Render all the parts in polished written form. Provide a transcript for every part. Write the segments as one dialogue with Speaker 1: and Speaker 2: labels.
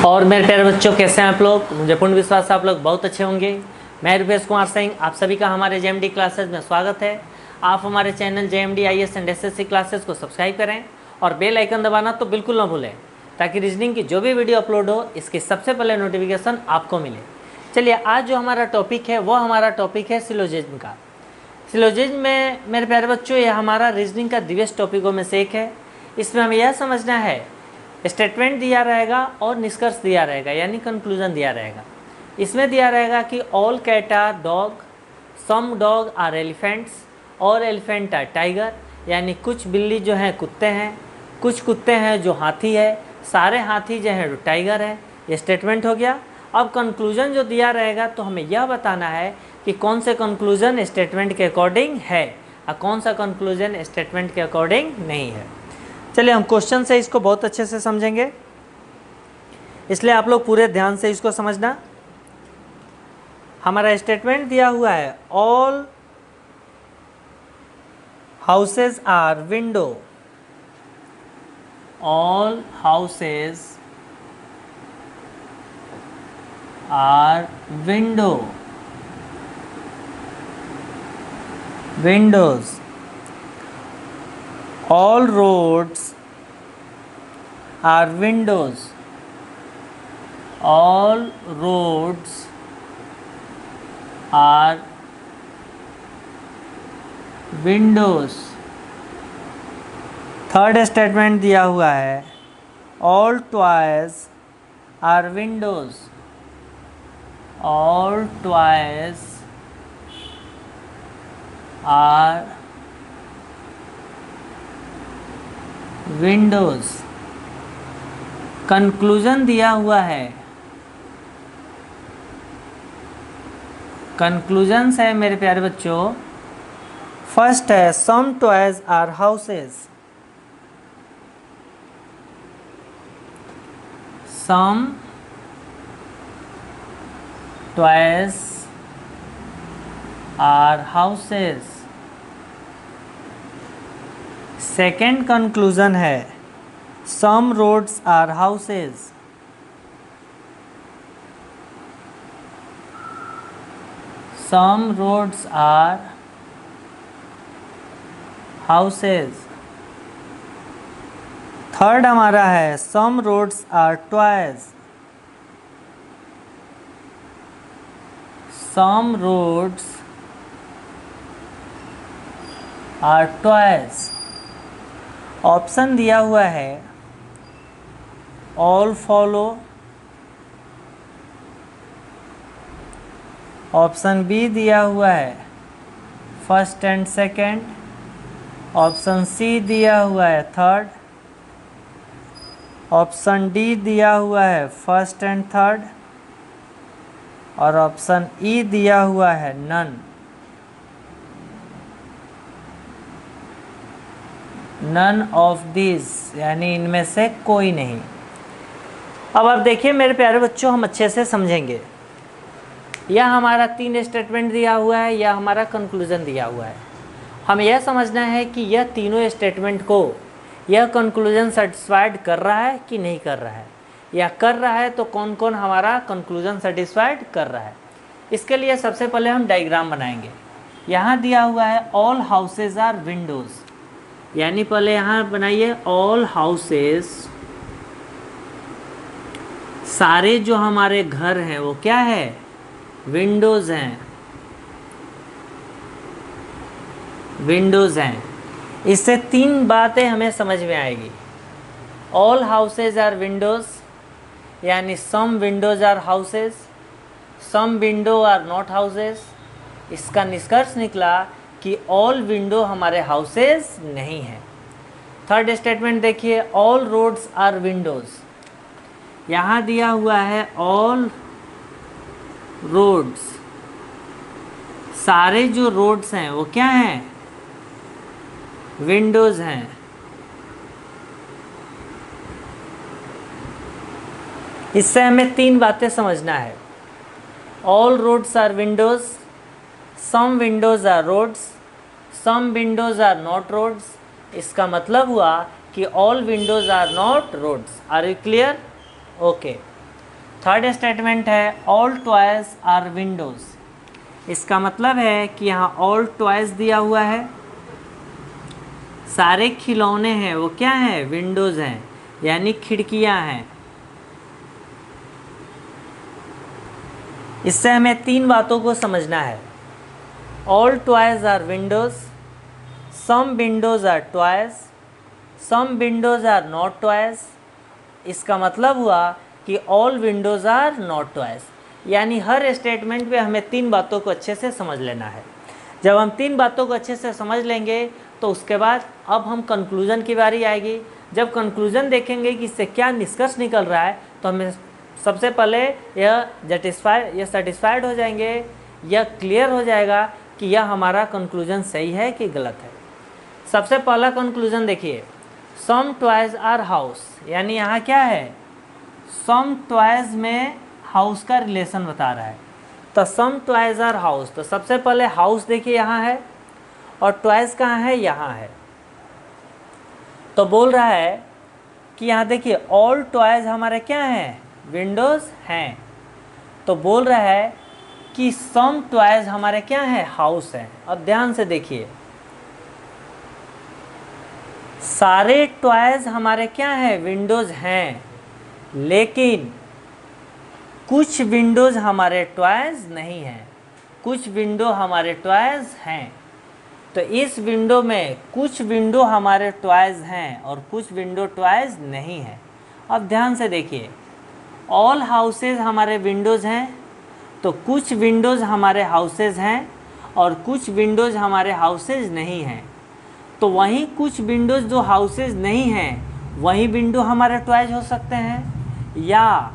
Speaker 1: और मेरे प्यारे बच्चों, कैसे हैं आप लोग। मुझे पूर्ण विश्वास है आप लोग बहुत अच्छे होंगे। मैं रुपेश कुमार सिंह, आप सभी का हमारे जेएमडी क्लासेस में स्वागत है। आप हमारे channel JMD IAS and SSC classes को सब्सक्राइब करें और बेल आइकन दबाना तो बिल्कुल ना भूलें, ताकि रीजनिंग की जो भी वीडियो अपलोड हो इसकी सबसे पहले नोटिफिकेशन आपको मिले। चलिए, आज जो हमारा टॉपिक है वो हमारा टॉपिक है सिलोजिज्म का। सिलोजिज्म में मेरे प्यारे बच्चों, यह हमारा रीजनिंग का दिव्य टॉपिकों में से एक है। इसमें हमें यह समझना है, स्टेटमेंट दिया रहेगा और निष्कर्ष दिया रहेगा, यानी कंक्लूजन दिया रहेगा। इसमें दिया रहेगा कि all cat are dog, some dog are elephants और एलिफेंट आर टाइगर, यानी कुछ बिल्ली जो हैं कुत्ते हैं, कुछ कुत्ते हैं जो हाथी है, सारे हाथी जो हैं टाइगर है। ये स्टेटमेंट हो गया। अब कंक्लूजन जो दिया रहेगा तो हमें यह बताना है कि कौन से कंक्लूजन स्टेटमेंट के अकॉर्डिंग है और कौन सा कंक्लूजन स्टेटमेंट के अकॉर्डिंग नहीं है। चलिए, हम क्वेश्चन से इसको बहुत अच्छे से समझेंगे, इसलिए आप लोग पूरे ध्यान से इसको समझना। हमारा स्टेटमेंट दिया हुआ है, all houses are window, all houses are window, windows, all roads are windows, all roads are windows। Third statement दिया हुआ है, all toys are windows, all toys are Windows. Conclusion दिया हुआ है, कंक्लूजन्स है मेरे प्यारे बच्चों। फर्स्ट है, some toys are houses, some toys are houses. Second conclusion है, some roads are houses, some roads are houses. Third हमारा है, some roads are toys, some roads are toys. Option दिया हुआ है, ऑल फॉलो, ऑप्शन बी दिया हुआ है first and second, option C दिया हुआ है थर्ड, ऑप्शन डी दिया हुआ है फर्स्ट एंड थर्ड, और ऑप्शन ई दिया हुआ है नन। नन ऑफ दिस, यानी इनमें से कोई नहीं। अब आप देखिए मेरे प्यारे बच्चों, हम अच्छे से समझेंगे। यह हमारा 3 स्टेटमेंट दिया हुआ है, यह हमारा कंक्लूजन दिया हुआ है। हमें यह समझना है कि यह तीनों स्टेटमेंट को यह कंक्लूजन सेटिस्फाइड कर रहा है कि नहीं कर रहा है, या कर रहा है तो कौन कौन हमारा कंक्लूजन सेटिस्फाइड कर रहा है। इसके लिए सबसे पहले हम डायग्राम बनाएंगे। यहाँ दिया हुआ है, ऑल हाउसेज आर विंडोज़, यानी पहले यहाँ बनाइए, ऑल हाउसेस, सारे जो हमारे घर हैं वो क्या है, विंडोज हैं, विंडोज हैं। इससे 3 बातें हमें समझ में आएगी। ऑल हाउसेज आर विंडोज, यानी some windows are houses, some window are not houses. इसका निष्कर्ष निकला कि ऑल विंडो हमारे हाउसेज नहीं है। थर्ड स्टेटमेंट देखिए, ऑल रोड्स आर विंडोज, यहाँ दिया हुआ है ऑल रोड्स, सारे जो रोड्स हैं वो क्या हैं, विंडोज हैं। इससे हमें 3 बातें समझना है, all roads are windows, some windows are roads, some windows are not roads. इसका मतलब हुआ कि all windows are not roads. Are you clear? Okay. Third statement है ऑल टॉयज आर विंडोज। इसका मतलब है कि यहाँ ऑल टॉयज दिया हुआ है, सारे खिलौने हैं वो क्या हैं, विंडोज हैं, यानी खिड़कियां हैं। इससे हमें तीन बातों को समझना है। All toys are windows, some windows are toys, some windows are not toys. इसका मतलब हुआ कि all windows are not toys, यानी हर स्टेटमेंट में हमें तीन बातों को अच्छे से समझ लेना है। जब हम तीन बातों को अच्छे से समझ लेंगे तो उसके बाद अब हम कंक्लूजन की बारी आएगी। जब कंक्लूजन देखेंगे कि इससे क्या निष्कर्ष निकल रहा है तो हमें सबसे पहले यह सेटिस्फाइड हो जाएंगे, यह क्लियर हो जाएगा कि यह हमारा कंक्लूजन सही है कि गलत है। सबसे पहला कंक्लूजन देखिए, सम टॉयज आर हाउस, यानी यहाँ क्या है, सम टॉयज में हाउस का रिलेशन बता रहा है। तो सम टॉयज आर हाउस, तो सबसे पहले हाउस देखिए यहाँ है और टॉयज कहाँ है, यहाँ है। तो बोल रहा है कि यहाँ देखिए ऑल टॉयज हमारे क्या हैं, विंडोज हैं। तो बोल रहा है कि सम टॉयज हमारे क्या हैं, हाउस हैं। अब ध्यान से देखिए, सारे टॉयज हमारे क्या हैं, विंडोज हैं, लेकिन कुछ विंडोज हमारे टॉयज नहीं हैं, कुछ विंडो हमारे टॉयज हैं। तो इस विंडो में कुछ विंडो हमारे टॉयज हैं और कुछ विंडो टॉयज नहीं हैं। अब ध्यान से देखिए, ऑल हाउसेज हमारे विंडोज़ हैं, तो कुछ विंडोज़ हमारे हाउसेज हैं और कुछ विंडोज़ हमारे हाउसेज नहीं हैं। तो वहीं कुछ विंडोज़ जो हाउसेज नहीं हैं वहीं विंडो हमारे टॉयज हो सकते हैं, या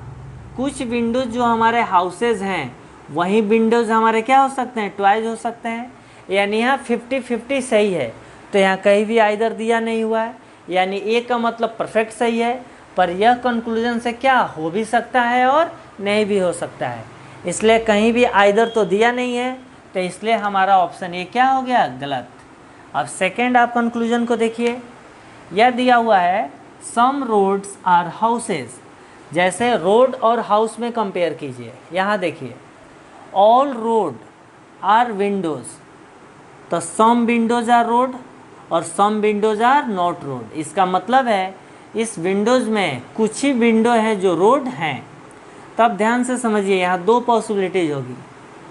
Speaker 1: कुछ विंडोज़ जो हमारे हाउसेज हैं वहीं विंडोज़ हमारे क्या हो सकते हैं, टॉयज हो सकते हैं। यानी यहाँ 50-50 सही है। तो यहाँ कहीं भी आइदर दिया नहीं हुआ है, यानी ए का मतलब परफेक्ट सही है। पर यह कंक्लूजन से क्या हो भी सकता है और नहीं भी हो सकता है, इसलिए कहीं भी आइदर तो दिया नहीं है, तो इसलिए हमारा ऑप्शन ए क्या हो गया, गलत। अब सेकेंड आप कंक्लूजन को देखिए, यह दिया हुआ है सम रोड्स आर हाउसेज। जैसे रोड और हाउस में कंपेयर कीजिए, यहाँ देखिए ऑल रोड आर विंडोज़, तो सम विंडोज़ आर रोड और सम विंडोज़ आर नॉट रोड। इसका मतलब है इस विंडोज़ में कुछ ही विंडो है जो रोड हैं। तब ध्यान से समझिए, यहाँ दो पॉसिबिलिटीज होगी,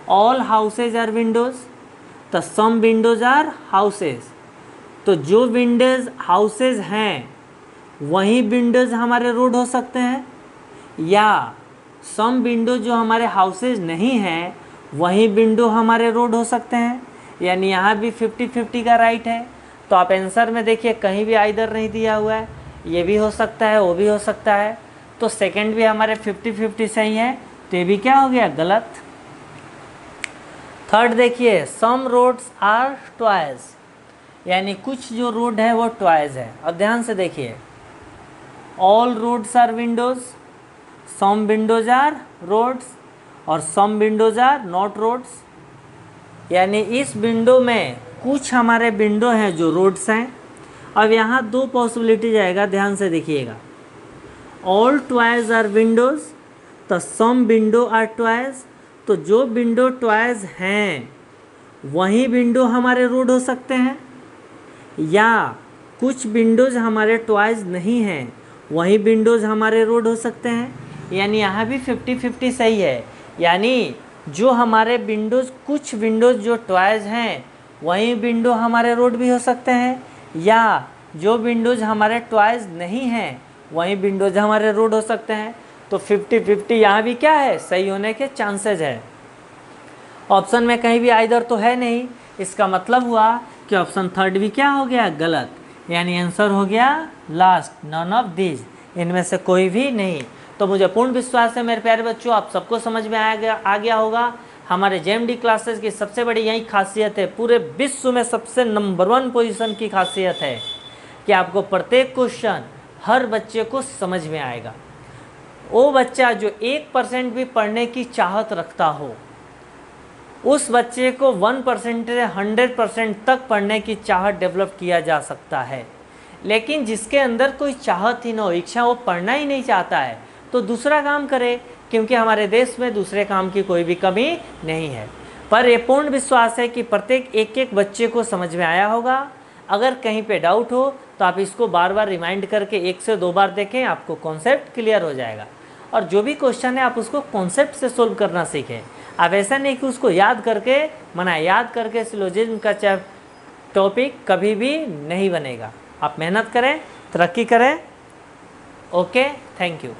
Speaker 1: ऑल हाउसेज आर विंडोज़, तो सम विंडोज़ आर हाउसेज। तो जो विंडोज़ हाउसेज हैं वही विंडोज़ हमारे रोड हो सकते हैं, या सम विंडो जो हमारे हाउसेज नहीं हैं वही विंडो हमारे रोड हो सकते हैं। यानी यहाँ भी 50-50 का राइट है। तो आप आंसर में देखिए कहीं भी आइदर नहीं दिया हुआ है, ये भी हो सकता है वो भी हो सकता है। तो सेकंड भी हमारे 50-50 सही है, तो ये भी क्या हो गया, गलत। थर्ड देखिए, सम रोड्स आर टॉयज, यानी कुछ जो रोड है वो टॉयज है। अब ध्यान से देखिए, all roads are windows, some windows are roads और some windows are not roads. यानी इस विंडो में कुछ हमारे विंडो हैं जो रोड्स हैं। अब यहाँ दो पॉसिबिलिटी जाएगा, ध्यान से देखिएगा, ऑल टॉयज आर विंडोज, तो सम विंडो आर टॉयज। तो जो विंडो टॉयज हैं वही विंडो हमारे रोड हो सकते हैं, या कुछ विंडोज़ हमारे टॉयज नहीं हैं वही विंडोज़ हमारे रोड हो सकते हैं। यानी यहाँ भी 50-50 सही है। यानी जो हमारे विंडोज़, कुछ विंडोज़ जो टॉयज हैं वही विंडो हमारे रोड भी हो सकते हैं, या जो विंडोज़ हमारे टॉयज नहीं हैं वही विंडोज़ हमारे रोड हो सकते हैं। तो 50-50 यहाँ भी क्या है, सही होने के चांसेस है। ऑप्शन में कहीं भी आइदर तो है नहीं, इसका मतलब हुआ कि ऑप्शन थर्ड भी क्या हो गया, गलत। यानी आंसर हो गया लास्ट, नन ऑफ दीज, इनमें से कोई भी नहीं। तो मुझे पूर्ण विश्वास है मेरे प्यारे बच्चों, आप सबको समझ में आ गया होगा। हमारे JMD क्लासेस की सबसे बड़ी यही खासियत है, पूरे विश्व में सबसे नंबर 1 पोजीशन की खासियत है कि आपको प्रत्येक क्वेश्चन हर बच्चे को समझ में आएगा। वो बच्चा जो 1% भी पढ़ने की चाहत रखता हो, उस बच्चे को 1% से 100% तक पढ़ने की चाहत डेवलप किया जा सकता है। लेकिन जिसके अंदर कोई चाहत ही ना हो, इच्छा, वो पढ़ना ही नहीं चाहता है, तो दूसरा काम करे क्योंकि हमारे देश में दूसरे काम की कोई भी कमी नहीं है। पर ये पूर्ण विश्वास है कि प्रत्येक एक एक बच्चे को समझ में आया होगा। अगर कहीं पे डाउट हो तो आप इसको बार बार रिमाइंड करके 1 से 2 बार देखें, आपको कॉन्सेप्ट क्लियर हो जाएगा। और जो भी क्वेश्चन है आप उसको कॉन्सेप्ट से सोल्व करना सीखें। आप ऐसा नहीं कि उसको याद करके याद करके सिलोजिज्म का टॉपिक कभी भी नहीं बनेगा। आप मेहनत करें, तरक्की करें। Okay, thank you.